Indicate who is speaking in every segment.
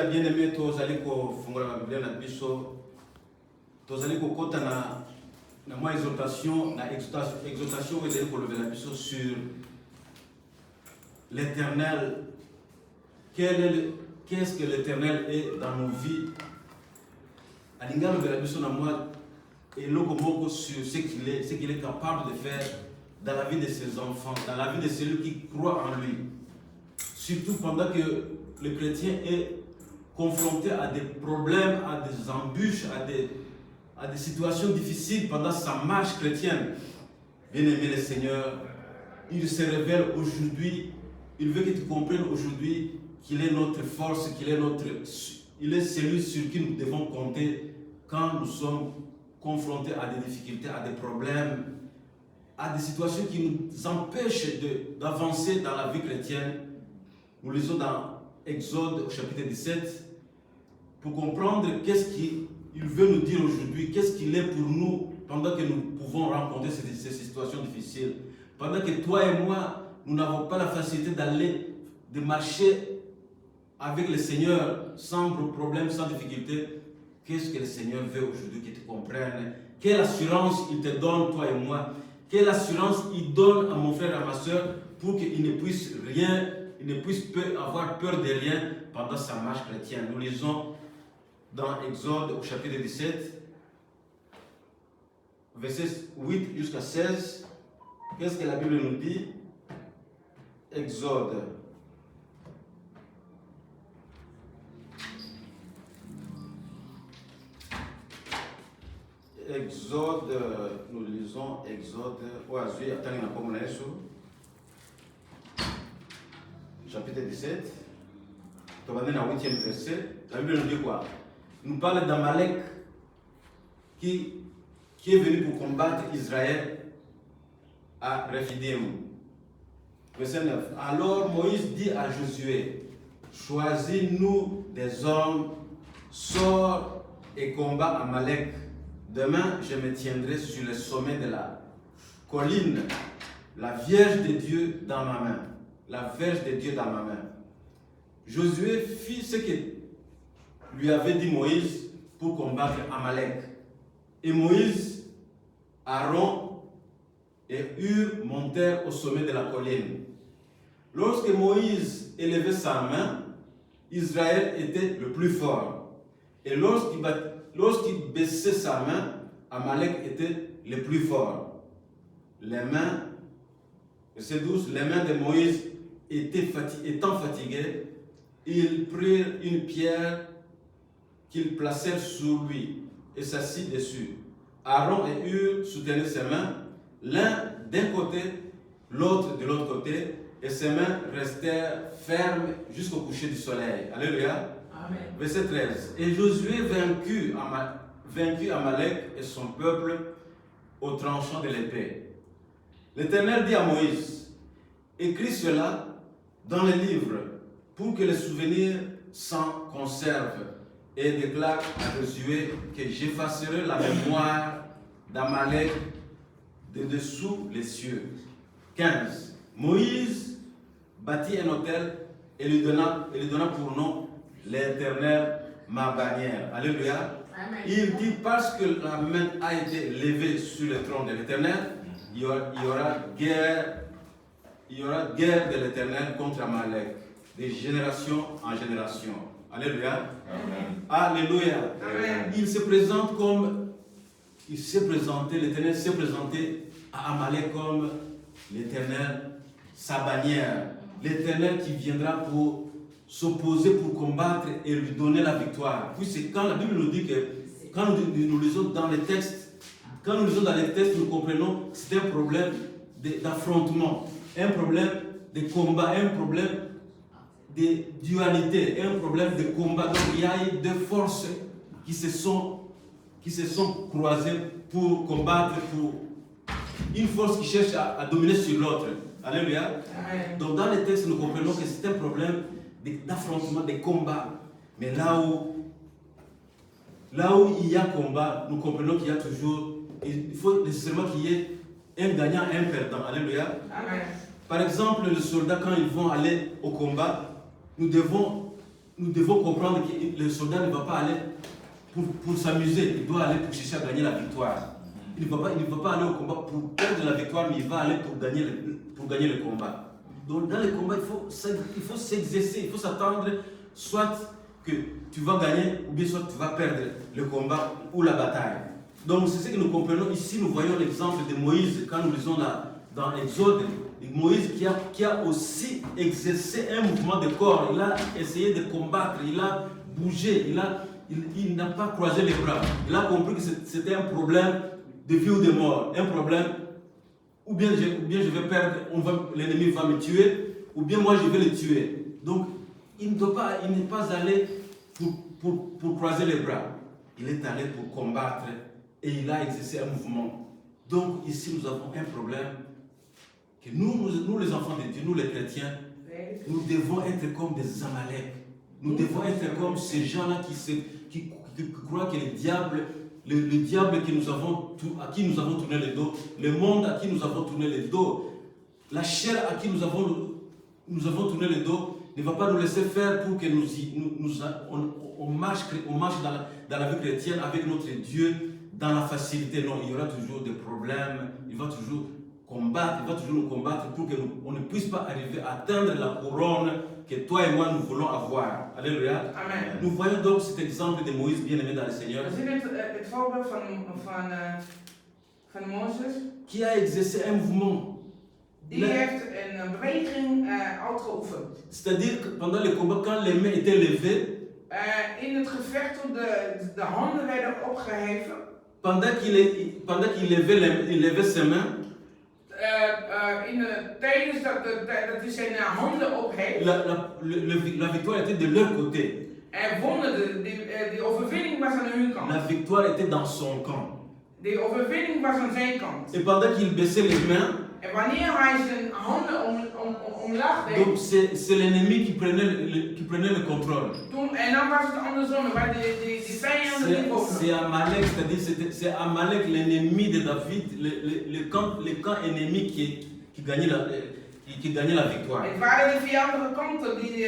Speaker 1: Alléluia, bien-aimé, tozali kofungula ma Biblia na biso. Tozali kokota na moi exhortation oyo ezali kolobela biso sur l'Éternel. Qu'est-ce que l'Éternel est dans nos vies? Alinga lobela biso na moi eloko moko sur ce qu'il est capable de faire dans la vie de ses enfants, dans la vie de celui qui croit en lui. Surtout pendant que le chrétien est confronté à des problèmes, à des embûches, à des situations difficiles pendant sa marche chrétienne. Bien-aimé le Seigneur, il se révèle aujourd'hui, il veut que tu comprennes aujourd'hui qu'il est notre force, il est celui sur qui nous devons compter quand nous sommes confrontés à des difficultés, à des problèmes, à des situations qui nous empêchent d'avancer dans la vie chrétienne. Nous lisons dans Exode au chapitre 17 pour comprendre qu'est-ce qu'il veut nous dire aujourd'hui, qu'est-ce qu'il est pour nous pendant que nous pouvons rencontrer ces situations difficiles. Pendant que toi et moi, nous n'avons pas la facilité de marcher avec le Seigneur sans problème, sans difficulté. Qu'est-ce que le Seigneur veut aujourd'hui que tu comprennes? Quelle assurance il te donne, toi et moi? Quelle assurance il donne à mon frère et à ma soeur pour qu'il ne puisse avoir peur de rien pendant sa marche chrétienne? Nous lisons dans Exode au chapitre 17, versets 8 jusqu'à 16. Qu'est-ce que la Bible nous dit? Exode. Nous lisons Exode. Chapitre 17. On va dans le 8e verset. La Bible nous dit quoi? Nous parle d'Amalek qui est venu pour combattre Israël à Rephidim. Verset 9. Alors Moïse dit à Josué, choisis-nous des hommes, sors et combat Amalek. Demain, je me tiendrai sur le sommet de la colline, la Vierge de Dieu dans ma main. La Vierge de Dieu dans ma main. Josué fit ce que lui avait dit Moïse pour combattre Amalek. Et Moïse, Aaron et Hur montèrent au sommet de la colline. Lorsque Moïse élevait sa main, Israël était le plus fort. Et lorsqu'il baissait sa main, Amalek était le plus fort. Verset 12, les mains de Moïse étant fatiguées, ils prirent une pierre qu'ils placèrent sur lui et s'assit dessus. Aaron et Hur soutenaient ses mains, l'un d'un côté, l'autre de l'autre côté, et ses mains restèrent fermes jusqu'au coucher du soleil. Alléluia. Amen. Verset 13. Et Josué vaincu Amalek et son peuple au tranchant de l'épée. L'Éternel dit à Moïse, écris cela dans les livres pour que les souvenirs s'en conservent, et déclare à Josué que j'effacerai la mémoire d'Amalek de dessous les cieux. 15. Moïse bâtit un autel et lui donna pour nom l'Éternel, ma bannière. Alléluia. Amen. Il dit, parce que la main a été levée sur le trône de l'Éternel, il y aura guerre de l'Éternel contre Amalek, de génération en génération. Alléluia. Amen. Alléluia. Amen. L'Éternel s'est présenté à Amalek comme l'Éternel, sa bannière. L'Éternel qui viendra pour s'opposer, pour combattre et lui donner la victoire. Puis c'est quand la Bible nous dit que, quand nous lisons dans les textes, nous comprenons que c'est un problème d'affrontement, un problème de combat, un problème de dualité, un problème de combat. Donc il y a eu deux forces qui se sont croisées pour combattre, pour une force qui cherche à dominer sur l'autre. Alléluia. Amen. Donc dans les textes, nous comprenons que c'est un problème d'affrontement, de combat. Mais là où il y a combat, nous comprenons qu'il y a toujours, il faut nécessairement qu'il y ait un gagnant, un perdant. Alléluia. Amen. Par exemple, les soldats, quand ils vont aller au combat, nous devons nous devons comprendre que le soldat ne va pas aller pour s'amuser, il doit aller pour chercher à gagner la victoire. Il ne va pas aller au combat pour perdre la victoire, mais il va aller pour gagner le combat. Donc dans le combat, il faut s'exercer, il faut s'attendre soit que tu vas gagner ou bien soit tu vas perdre le combat ou la bataille. Donc c'est ce que nous comprenons ici. Nous voyons l'exemple de Moïse quand nous lisons dans Exode. Moïse qui a aussi exercé un mouvement de corps. Il a essayé de combattre, il a bougé, il n'a pas croisé les bras. Il a compris que c'était un problème de vie ou de mort. Un problème, ou bien je vais perdre, l'ennemi va me tuer, ou bien moi je vais le tuer. Donc il n'est pas allé pour croiser les bras. Il est allé pour combattre et il a exercé un mouvement. Donc ici nous avons un problème que nous les enfants de Dieu, nous les chrétiens, nous devons être comme des Amalek. Nous devons être comme ces gens-là qui croient que le diable à qui nous avons tourné le dos, le monde à qui nous avons tourné le dos, la chair à qui nous avons tourné le dos, ne va pas nous laisser faire pour que on marche dans la vie chrétienne avec notre Dieu dans la facilité. Non, il y aura toujours des problèmes, il va toujours nous combattre pour qu'on ne puisse pas arriver à atteindre la couronne que toi et moi nous voulons avoir. Alléluia.
Speaker 2: Amen.
Speaker 1: Nous voyons donc cet exemple de Moïse bien-aimé dans le Seigneur.
Speaker 2: We zien het voorbeeld van Mozes.
Speaker 1: Qui a exercé un mouvement.
Speaker 2: Die heeft een beweging uitgeoefend.
Speaker 1: C'est-à-dire que pendant le combat, quand les mains étaient levées,
Speaker 2: in het gevecht toen de handen werden opgeheven.
Speaker 1: Pendant qu'il levait ses mains,
Speaker 2: tijdens dat hij zijn handen opheeft.
Speaker 1: La victoire était de leur côté.
Speaker 2: Wonnen, die overwinning was aan hun kant.
Speaker 1: La victoire était dans son camp.
Speaker 2: Die overwinning was aan zijn kant.
Speaker 1: Et pendant qu'il baissait les mains,
Speaker 2: en wanneer hij zijn handen omlaag deed,
Speaker 1: donc c'est l'ennemi qui prenait le contrôle.
Speaker 2: En dan was het andersom, waar die vijanden die boven.
Speaker 1: C'est Amalek, c'est-à-dire c'est Amalek, l'ennemi de David, le camp ennemi qui gagnait la victoire.
Speaker 2: Het waren de vijandige kanten die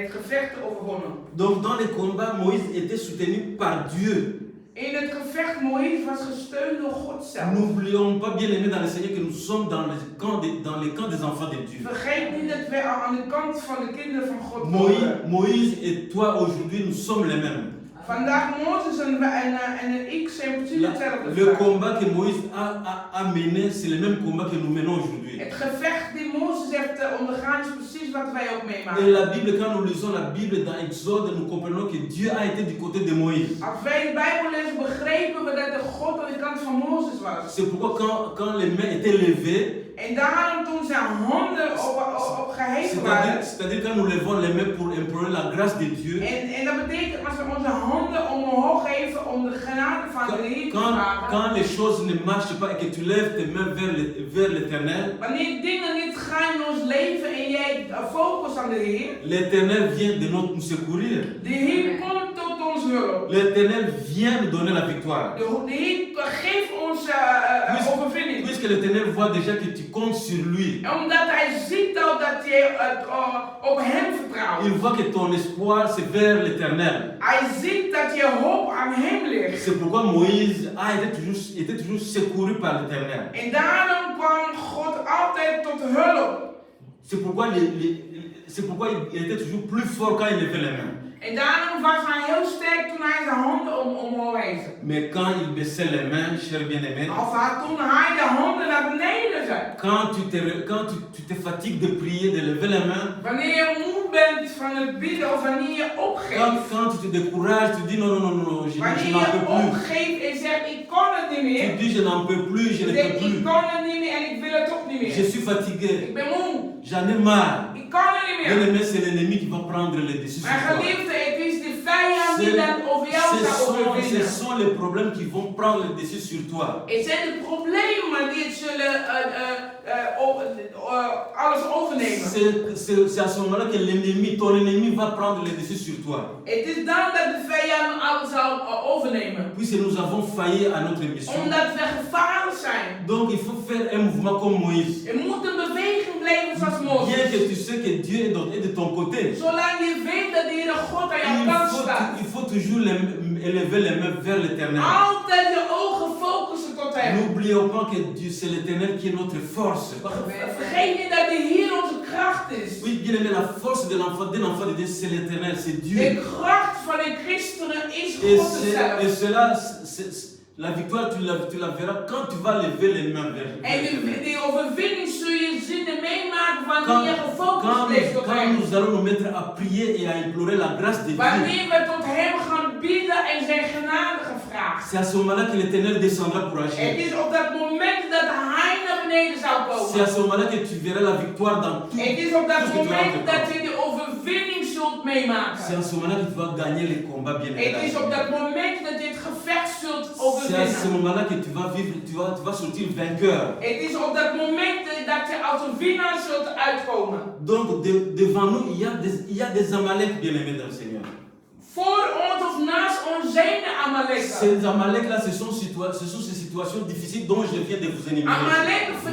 Speaker 2: het gevecht overwonnen.
Speaker 1: Donc dans les combats, Moïse était soutenu par Dieu.
Speaker 2: In het gevecht Moïse was gesteund door God zelf.
Speaker 1: N'oublions pas bien aimé dans le Seigneur que nous sommes dans le camp des enfants de Dieu.
Speaker 2: Vergeet niet dat wij aan de kant van de kinderen van God
Speaker 1: Moïse et toi aujourd'hui nous sommes les mêmes.
Speaker 2: Vandaag Mozes en ik zijn precies hetzelfde.
Speaker 1: Le combat que Moïse a mené, c'est le même combat que nous menons aujourd'hui.
Speaker 2: Het gevecht die Mozes heeft ondergaan is precies wat wij ook meemaken.
Speaker 1: Et la Bible, quand nous lisons la Bible dans Exode, nous comprenons que Dieu a été du côté de Moïse.
Speaker 2: Als wij de Bijbel lezen, begrepen we dat de God aan de kant van Mozes was.
Speaker 1: C'est pourquoi quand les mains étaient levées,
Speaker 2: en daarom toen zijn handen opgeheven waren.
Speaker 1: C'est-à-dire quand nous levons les mains pour implorer la grâce de Dieu.
Speaker 2: En dat betekent als we onze handen omhoog geven om de genade van de Heer te vragen.
Speaker 1: Quand les choses ne marchent pas et que tu lèves tes mains vers l'Éternel.
Speaker 2: Wanneer dingen niet gaan in ons leven en jij focust aan de Heer.
Speaker 1: L'Éternel vient de nous secourir.
Speaker 2: De Heer komt tot ons hulp.
Speaker 1: L'Éternel vient nous donner la victoire.
Speaker 2: De Heer geeft ons overwinning.
Speaker 1: Puisque l'Éternel voit déjà que tu comptes sur lui.
Speaker 2: Omdat hij ziet dat je op hem vertrouwt.
Speaker 1: Il voit que ton espoir c'est vers l'Éternel.
Speaker 2: Hij ziet dat je hoop aan hem ligt.
Speaker 1: C'est pourquoi Moïse était toujours secouru par l'Éternel.
Speaker 2: En daarom kwam God altijd tot hulp.
Speaker 1: C'est pourquoi il était toujours plus fort quand il levait les mains.
Speaker 2: En daarom was hij heel sterk toen hij zijn handen omhoog hief.
Speaker 1: Mais quand il baissait les mains, cher bien-aimé,
Speaker 2: toen hij de handen naar beneden zet.
Speaker 1: Quand tu te fatigues de prier, de lever les mains,
Speaker 2: wanneer je moe bent van het bidden of wanneer je opgeeft.
Speaker 1: Quand tu te décourages, tu dis non, je n'en peux plus.
Speaker 2: Wanneer je opgeeft en zegt ik kan het niet meer.
Speaker 1: Tu dis je n'en peux plus, je ne peux plus.
Speaker 2: Ik kan het niet meer en ik wil het ook niet meer.
Speaker 1: Je suis fatigué.
Speaker 2: Ik ben moe.
Speaker 1: J'en ai marre.
Speaker 2: Ik kan het niet meer.
Speaker 1: Bien-aimé, c'est l'ennemi qui va prendre les décisions.
Speaker 2: Mijn geliefde, het is de vijand die dan over jou gaat overwinnen.
Speaker 1: Ce sont les problèmes qui vont prendre les décisions sur toi.
Speaker 2: Het zijn de problemen die het zullen alles overnemen.
Speaker 1: C'est à ce moment-là que ton ennemi va prendre les décisions sur toi.
Speaker 2: Het is dan dat de vijand alles zal overnemen.
Speaker 1: Puisque nous avons failli à notre mission.
Speaker 2: Omdat we gevaarlijk zijn.
Speaker 1: Donc il faut faire un mouvement comme Moïse.
Speaker 2: Er moet een beweging blijven zoals Mozes.
Speaker 1: Bien que tu sais que Dieu est de ton côté.
Speaker 2: Zolang je weet dat de Heere God aan jouw kant staat.
Speaker 1: Il faut toujours élever les mains vers l'Éternel.
Speaker 2: Altijd je ogen focussen tot Hem.
Speaker 1: N'oublions pas que Dieu, c'est l'Éternel qui est notre force.
Speaker 2: Vergeet niet dat de Heer onze kracht is.
Speaker 1: Oui, bien aimé, la force d'un enfant de Dieu, c'est l'Éternel, c'est Dieu.
Speaker 2: De kracht van een christenen is
Speaker 1: Et
Speaker 2: God zelf.
Speaker 1: cela, la victoire, tu la verras quand tu vas lever les mains vers
Speaker 2: En de overwinning zul je zien en meemaken wanneer je gefocust ligt tot
Speaker 1: quand
Speaker 2: Hem.
Speaker 1: nous allons nous mettre à prier et à implorer la grâce de Dieu,
Speaker 2: Wanneer we tot Hem gaan bidden en zijn genade gaan vragen.
Speaker 1: c'est à ce moment-là que l'Éternel descendra pour
Speaker 2: Het
Speaker 1: agir.
Speaker 2: is op dat moment dat Hij naar beneden zou
Speaker 1: C'est à
Speaker 2: komen.
Speaker 1: ce moment-là que tu verras la victoire dans tout.
Speaker 2: Het is op dat
Speaker 1: tout ce que tu vas
Speaker 2: moment dat
Speaker 1: entreprendre.
Speaker 2: je de overwinning zult
Speaker 1: C'est
Speaker 2: meemaken.
Speaker 1: à ce moment-là que tu vas gagner les combats bien
Speaker 2: Het is op
Speaker 1: aimés.
Speaker 2: dat moment dat je het gevecht zult
Speaker 1: C'est à ce
Speaker 2: overwinnen.
Speaker 1: moment-là que tu vas vivre, tu vas sortir vainqueur.
Speaker 2: Het is op dat moment dat je als een winnaar zult uitkomen.
Speaker 1: Donc devant nous, il y a des Amalek bien aimés dans le Seigneur.
Speaker 2: Voor ons of naast ons zijn de Amaleken.
Speaker 1: Ces Amalek là, ce sont ces situations difficiles dont je viens de vous énumérer.
Speaker 2: Amaleken